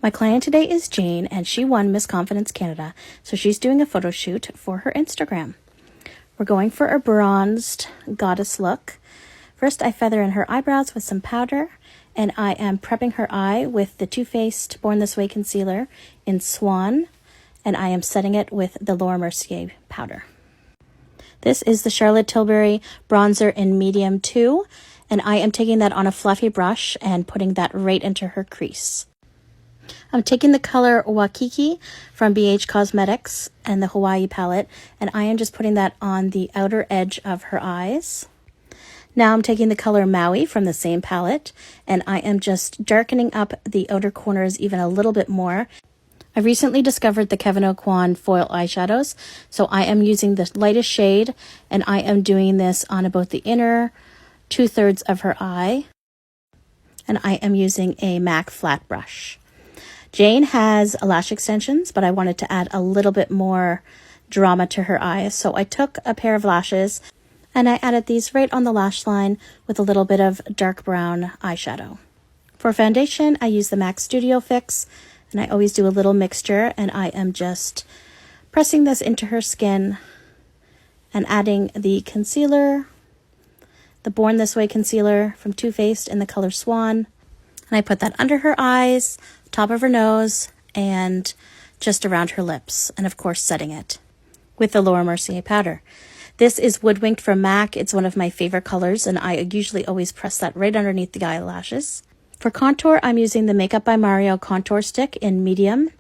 My client today is Jane, and she won Miss Confidence Canada, so she's doing a photo shoot for her Instagram. We're going for a bronzed goddess look. First, I feather in her eyebrows with some powder, and I am prepping her eye with the Too Faced Born This Way concealer in Swan, and I am setting it with the Laura Mercier powder. This is the Charlotte Tilbury bronzer in medium 2, and I am taking that on a fluffy brush and putting that right into her crease. I'm taking the color Wakiki from BH Cosmetics and the Hawaii palette, and I am just putting that on the outer edge of her eyes. Now I'm taking the color Maui from the same palette, and I am just darkening up the outer corners even a little bit more. I recently discovered the Kevyn Aucoin foil eyeshadows, so I am using the lightest shade, and I am doing this on about the inner 2/3 of her eye, and I am using a MAC flat brush. Jane has lash extensions, but I wanted to add a little bit more drama to her eyes, so I took a pair of lashes and I added these right on the lash line with a little bit of dark brown eyeshadow. For foundation, I use the MAC Studio Fix, and I always do a little mixture, and I am just pressing this into her skin and adding the concealer, the Born This Way concealer from Too Faced in the color Swan, and I put that under her eyes, top of her nose, and just around her lips, and of course setting it with the Laura Mercier powder. This is Woodwinked from MAC. It's one of my favorite colors, and I usually always press that right underneath the eyelashes. For contour, I'm using the Makeup by Mario contour stick in medium.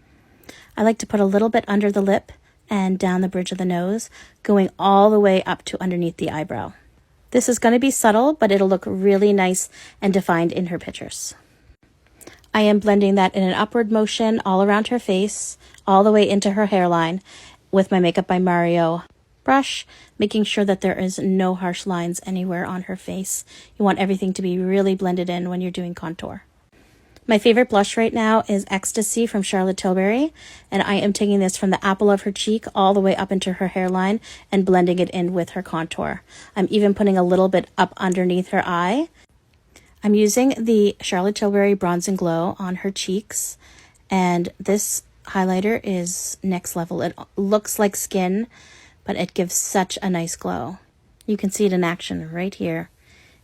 I like to put a little bit under the lip and down the bridge of the nose, going all the way up to underneath the eyebrow. This is going to be subtle, but it'll look really nice and defined in her pictures. I am blending that in an upward motion all around her face, all the way into her hairline with my Makeup by Mario brush, making sure that there is no harsh lines anywhere on her face. You want everything to be really blended in when you're doing contour. My favorite blush right now is Ecstasy from Charlotte Tilbury, and I am taking this from the apple of her cheek all the way up into her hairline and blending it in with her contour. I'm even putting a little bit up underneath her eye. I'm using the Charlotte Tilbury Bronze and Glow on her cheeks, and this highlighter is next level. It looks like skin, but it gives such a nice glow. You can see it in action right here.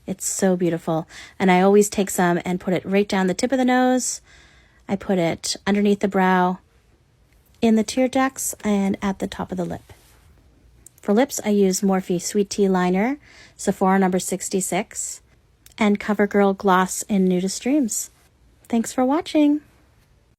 It's so beautiful. And I always take some and put it right down the tip of the nose. I put it underneath the brow, in the tear ducts, and at the top of the lip. For lips, I use Morphe Sweet Tea Liner, Sephora number 66, and CoverGirl Gloss in Nudist Dreams. Thanks for watching.